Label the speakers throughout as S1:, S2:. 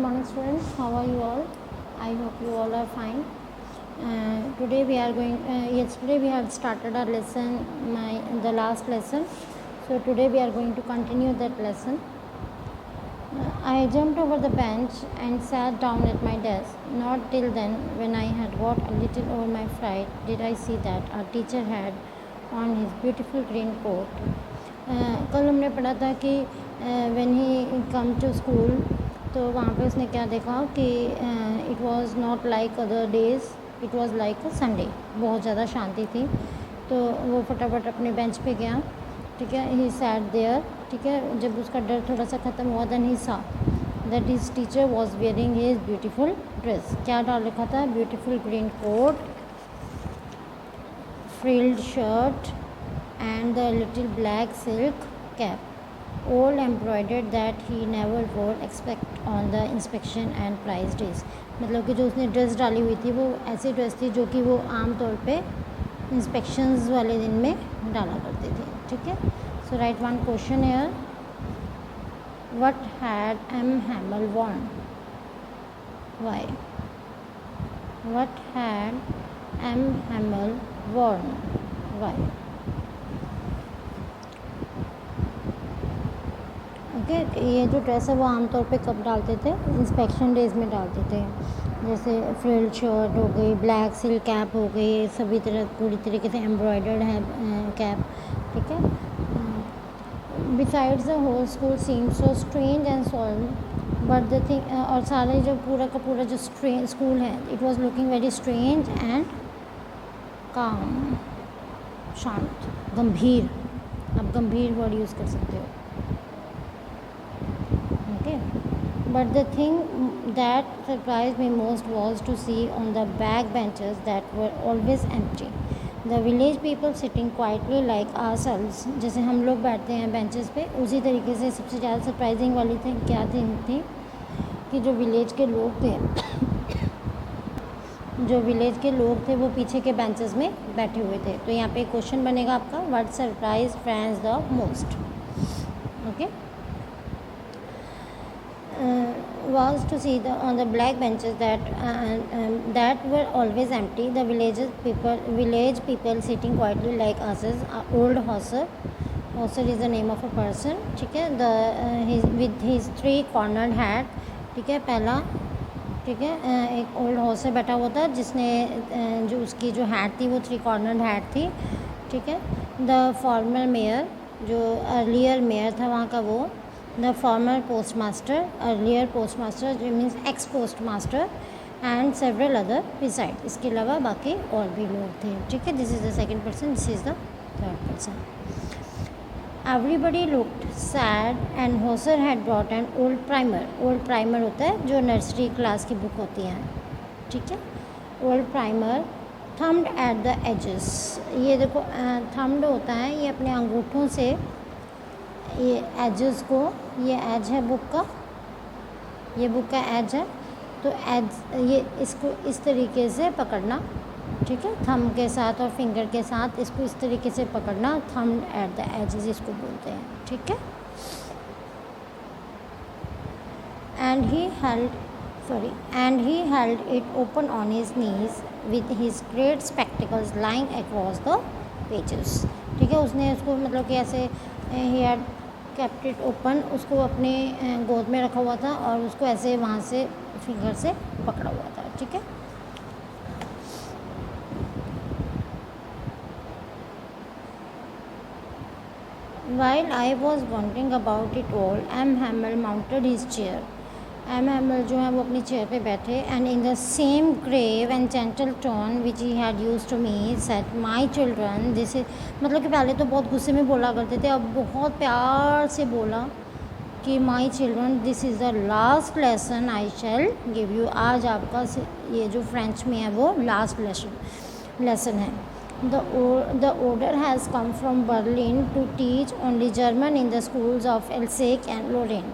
S1: morning students, how are you all? I hope you all are fine. Today we are going, yesterday we had started our lesson, the last lesson. So today we are going to continue that lesson. I jumped over the bench and sat down at my desk. Not till then, when I had got a little over my fright, did I see that our teacher had on his beautiful green coat. कल हमने पढ़ा था कि when he come to school तो वहाँ पे उसने क्या देखा कि it was not like other days, it was like a Sunday. बहुत ज़्यादा शांति थी, तो वो फटाफट अपने बेंच पे गया, ठीक है. ही सैट देयर, ठीक है. जब उसका डर थोड़ा सा ख़त्म हुआ देन ही सा that his teacher was wearing his beautiful dress. क्या डाल रखा था? Beautiful green coat, frilled shirt and the little black silk cap, all embroidered that he never wore except on the inspection and prize days. मतलब कि जो उसने dress डाली हुई थी वो ऐसी ड्रेस थी जो कि वो आम तौर पे इंस्पेक्शंस वाले दिन में डाला करती थी, ठीक है. So right one question here. What had M Hamel worn? Why? What had M. Hamel worn? Why? Okay. ये जो ड्रेस है वो आमतौर पे कब डालते थे? इंस्पेक्शन डेज में डालते थे. जैसे फ्रिल्ड शर्ट हो गई, ब्लैक सिल्क कैप हो गई, सभी तरह पूरी तरीके से एम्ब्रॉयडर्ड है कैप, ठीक है. Besides the whole school seem so strange and solve but the thing, और सारे जो पूरा का पूरा जो स्कूल है it was looking very strange and calm, शांत, गंभीर. आप गंभीर वर्ड यूज़ कर सकते हो. But the thing that surprised me most was to see on the back benches that were always empty. The village people sitting quietly like ourselves. जैसे हम लोग बैठते हैं बेंचेस पे, उसी तरीके से सबसे ज़्यादा सरप्राइजिंग वाली थी क्या थी कि जो विलेज के लोग थे वो पीछे के बेंचेस में बैठे हुए थे. तो यहाँ पे क्वेश्चन बनेगा आपका, what surprise friends the most. Okay. Was to see on the black benches that were always empty. The village people sitting quietly like us. Old Hauser is the name of a person, ठीक है. With his 3 cornered hat, ठीक है. पहला, ठीक है, एक old Hauser बैठा हुआ था जिसने जो उसकी जो हैट थी वो 3 cornered हैट थी, ठीक है. द फॉर्मर मेयर, जो अर्लियर मेयर था वहाँ का, वो the former postmaster, earlier postmaster means ex postmaster, and several other beside. इसके अलावा बाकी और भी लोग थे, ठीक है. This is the second person, this is the third person. Everybody looked sad and Hauser had brought an old primer. Old primer होता है जो नर्सरी क्लास की बुक होती हैं, ठीक है. Old primer thumbed at the edges. ये देखो, thumbed होता है ये अपने अंगूठों से ये एजेस को, ये एज है बुक का, ये बुक का एज है, तो एज ये इसको इस तरीके से पकड़ना, ठीक है. थंब के साथ और फिंगर के साथ इसको इस तरीके से पकड़ना, थंब एट द एजेस इसको बोलते हैं, ठीक है. and he held it open on his knees with his great spectacles lying across the pages, ठीक है. उसने उसको मतलब कि ऐसे he had kept it open, उसको अपने गोद में रखा हुआ था और उसको ऐसे वहाँ से फिंगर से पकड़ा हुआ था, ठीक है. While I was wondering about it all, M. Hamel mounted his chair. M. Hamel जो है वो अपनी चेयर पे बैठे and in the same grave and gentle tone which he had used to me said, my children, this is, मतलब कि पहले तो बहुत गुस्से में बोला करते थे, अब बहुत प्यार से बोला कि my children, this is the last lesson I shall give you. आज आपका ये जो फ्रेंच में है वो लास्ट लेसन है. The order has come from Berlin to teach only German in the schools of Alsace and Lorraine,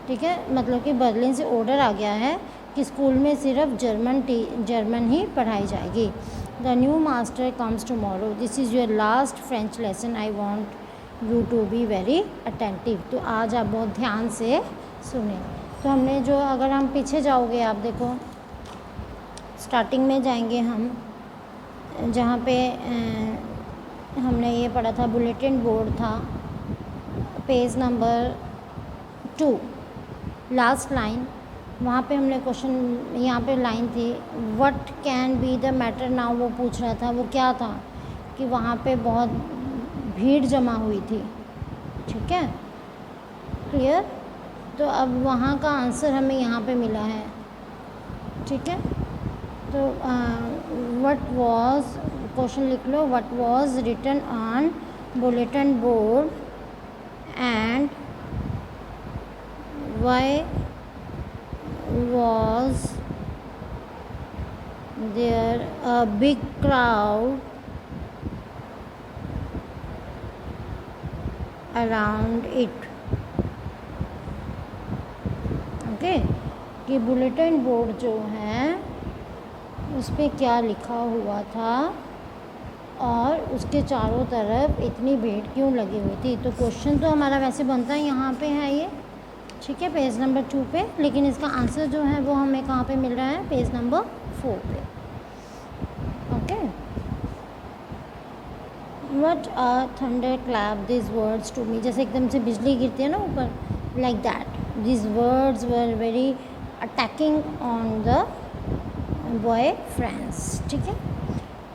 S1: ठीक है. मतलब कि बर्लिन से ऑर्डर आ गया है कि स्कूल में सिर्फ जर्मन ही पढ़ाई जाएगी. The new master comes tomorrow. This is your last French lesson. I want you to be very attentive. तो आज आप बहुत ध्यान से सुने. तो हमने जो, अगर हम पीछे जाओगे आप देखो, स्टार्टिंग में जाएंगे हम, जहाँ पे हमने ये पढ़ा था, बुलेटिन बोर्ड था, पेज नंबर 2, लास्ट लाइन, वहाँ पे हमने क्वेश्चन, यहाँ पे लाइन थी what can be the matter now, वो पूछ रहा था, वो क्या था कि वहाँ पे बहुत भीड़ जमा हुई थी, ठीक है, क्लियर। तो अब वहाँ का आंसर हमें यहाँ पे मिला है, ठीक है। तो व्हाट वाज, क्वेश्चन लिख लो, what was written on bulletin board and why was there a big crowd around it, okay, कि बुलेटिन बोर्ड जो है उस पर क्या लिखा हुआ था और उसके चारों तरफ इतनी भीड़ क्यों लगी हुई थी। तो क्वेश्चन तो हमारा वैसे बनता है, यहाँ पे है ये, ठीक है, पेज नंबर 2 पे, लेकिन इसका आंसर जो है वो हमें कहाँ पे मिल रहा है, पेज नंबर 4 पे, okay. What a thunder clap this words to me, जैसे एकदम से बिजली गिरती है ना ऊपर, like that this words were very attacking on the boy friends, ठीक है।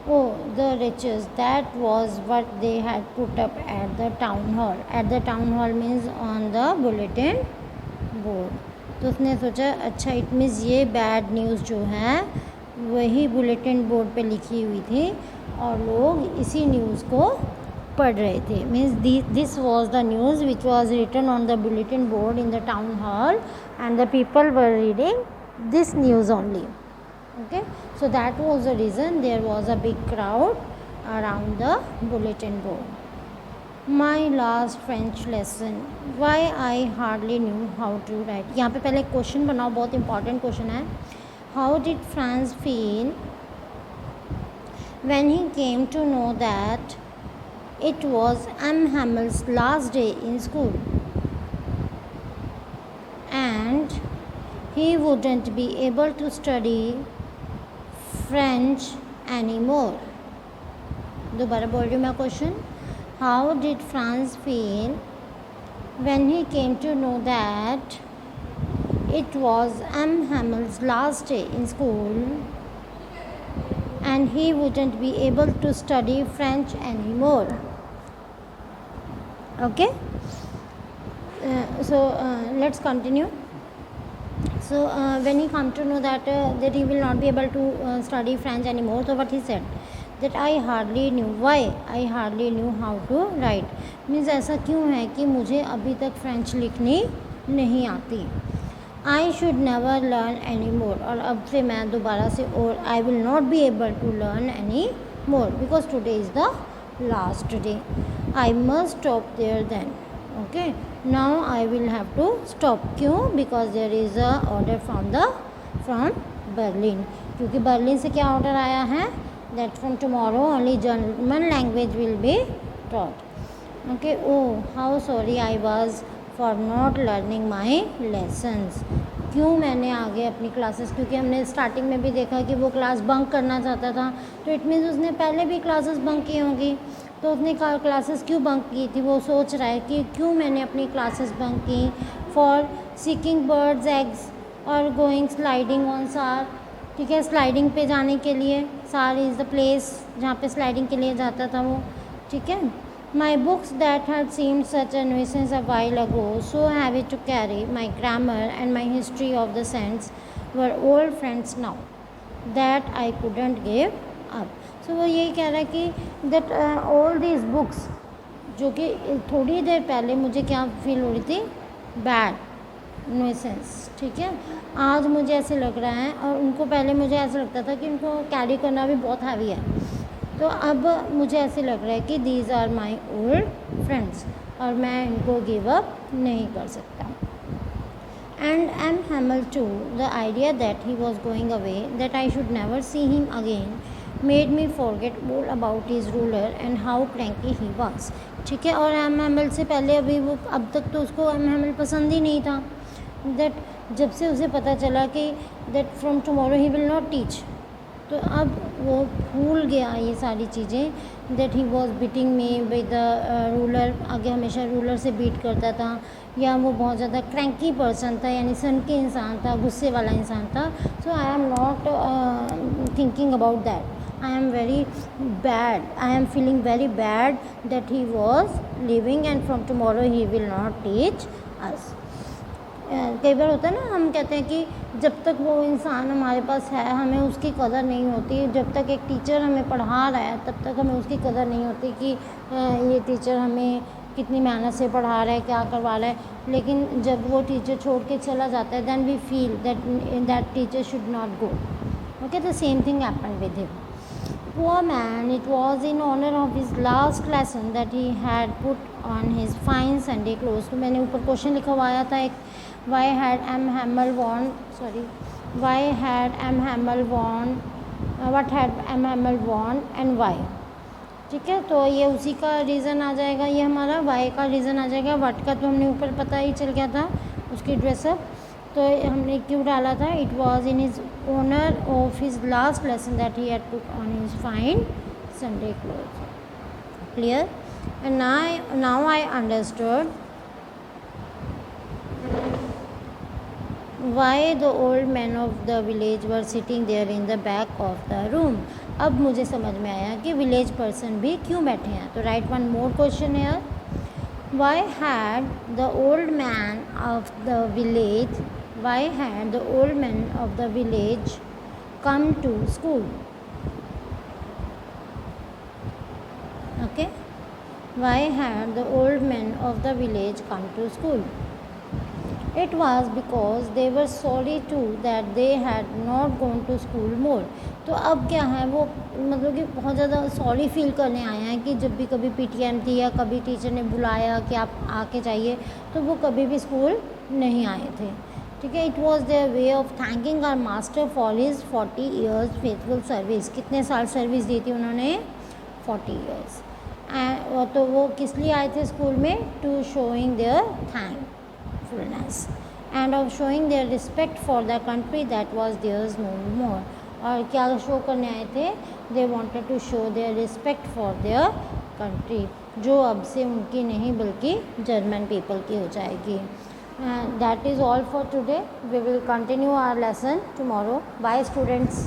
S1: Oh the riches, that was what they had put up at the town hall, at the town hall means on the bulletin board. तो उसने सोचा अच्छा it means ये bad news जो है वही बुलेटिन बोर्ड पे लिखी हुई थी और लोग इसी न्यूज़ को पढ़ रहे थे, means this was the news which was written on the bulletin board in the town hall and the people were reading this news only, okay, so that was the reason there was a big crowd around the bulletin board. My last French lesson, why I hardly knew how to write, यहाँ पे पहले question बनाओ, बहुत important question है। How did Franz feel when he came to know that it was M. Hammel's last day in school and he wouldn't be able to study French anymore? दोबारा बोल रही हूँ मैं question. How did Franz feel when he came to know that it was M. Hammel's last day in school and he wouldn't be able to study French anymore? Okay, so let's continue. So when he come to know that that he will not be able to study French anymore, so what he said that I hardly knew, why I hardly knew how to write, means ऐसा क्यों है कि मुझे अभी तक French लिखनी नहीं आती। I should never learn anymore, और अब से मैं दोबारा से, और I will not be able to learn any more because today is the last day. I must stop there then. Okay, now I will have to stop. क्यों? Because there is a order from Berlin, क्योंकि Berlin से क्या order आया है, that from tomorrow only German language will be taught. Okay, oh how sorry I was for not learning my lessons. क्यों मैंने आगे अपनी क्लासेस, क्योंकि हमने स्टार्टिंग में भी देखा कि वो क्लास बंक करना चाहता था, तो इट मीन्स उसने पहले भी क्लासेस बंक की होंगी, तो उसने क्लासेस क्यों बंक की थी, वो सोच रहा है कि क्यों मैंने अपनी क्लासेस बंक की, फॉर सीकिंग बर्ड्स एग्स और गोइंग स्लाइडिंग ऑन सार, ठीक है, स्लाइडिंग पे जाने के लिए, सार इज़ द प्लेस जहाँ पे स्लाइडिंग के लिए जाता था वो, ठीक है। My books that had seemed such a nuisance a while ago, so heavy to carry, my grammar and my history of the sense were old friends now that I couldn't give up. So वो यही कह रहा है कि that all these books, जो कि थोड़ी देर पहले मुझे क्या फील हो रही थी, बैड nuisance, ठीक है, आज मुझे ऐसे लग रहा है, और उनको पहले मुझे ऐसा लगता था कि उनको कैरी करना भी बहुत हैवी है, तो अब मुझे ऐसे लग रहा है कि these are my old friends, और मैं इनको गिव अप नहीं कर सकता। And M. Hamel too, the idea that he was going away, that I should never see him again, made me forget all about his ruler and how cranky he was, ठीक है। और M. Hamel से पहले अभी वो अब तक तो उसको M. Hamel पसंद ही नहीं था, that जब से उसे पता चला कि that from tomorrow he will not teach, तो अब वो भूल गया ये सारी चीज़ें, that he was beating me with the ruler, आगे हमेशा रूलर से बीट करता था, या वो बहुत ज़्यादा क्रैंकी पर्सन था, यानी सन के इंसान था, गुस्से वाला इंसान था. So I am not thinking about that. I am very bad. I am feeling very bad that he was leaving and from tomorrow he will not teach us. कई बार होता है ना, हम कहते हैं कि जब तक वो इंसान हमारे पास है हमें उसकी कदर नहीं होती. जब तक एक टीचर हमें पढ़ा रहा है तब तक हमें उसकी कदर नहीं होती कि ये टीचर हमें कितनी मेहनत से पढ़ा रहा है, क्या करवा रहा है. लेकिन जब वो टीचर छोड़ के चला जाता है, then we feel that teacher should not go. Okay, the same thing happened with him. Poor man, it was in honor of his last lesson that he had put on his fine Sunday clothes. तो मैंने ऊपर question लिखा हुआ आया था एक, why had M. Hamel worn, why had M. Hamel worn, what had M. Hamel worn and why. ठीक है, तो ये उसी का रीज़न आ जाएगा, ये हमारा why का रीज़न आ जाएगा. what का तो हमने ऊपर पता ही चल गया था, उसकी ड्रेसअप. तो हमने क्यों डाला था, it was in his honour of his last lesson that he had put on his fine Sunday cloth. Clear. And now I understood why the old man of the village were sitting there in the back of the room. अब मुझे समझ में आया कि village person भी क्यों बैठे हैं. तो राइट वन मोर क्वेश्चन है, why had the old man of the village come to school. Okay, why had the old men of the village come to school? It was because they were sorry too that they had not gone to school more. तो अब क्या है, वो मतलब कि बहुत ज़्यादा sorry feel करने आए हैं कि जब भी कभी पीटीएम थी या कभी टीचर ने बुलाया कि आप आके जाइए, तो वो कभी भी स्कूल नहीं आए थे. ठीक है. It was their way of thanking our master for his 40 years faithful service. कितने साल सर्विस दी थी उन्होंने, 40 years. तो वो किस लिए आए थे स्कूल में, to showing their thankfulness and of showing their respect for the country that was theirs no more. और क्या शो करने आए थे, they wanted to show their respect for their country, जो अब से उनकी नहीं बल्कि जर्मन पीपल की हो जाएगी. That is all for today. We will continue our lesson tomorrow. Bye students.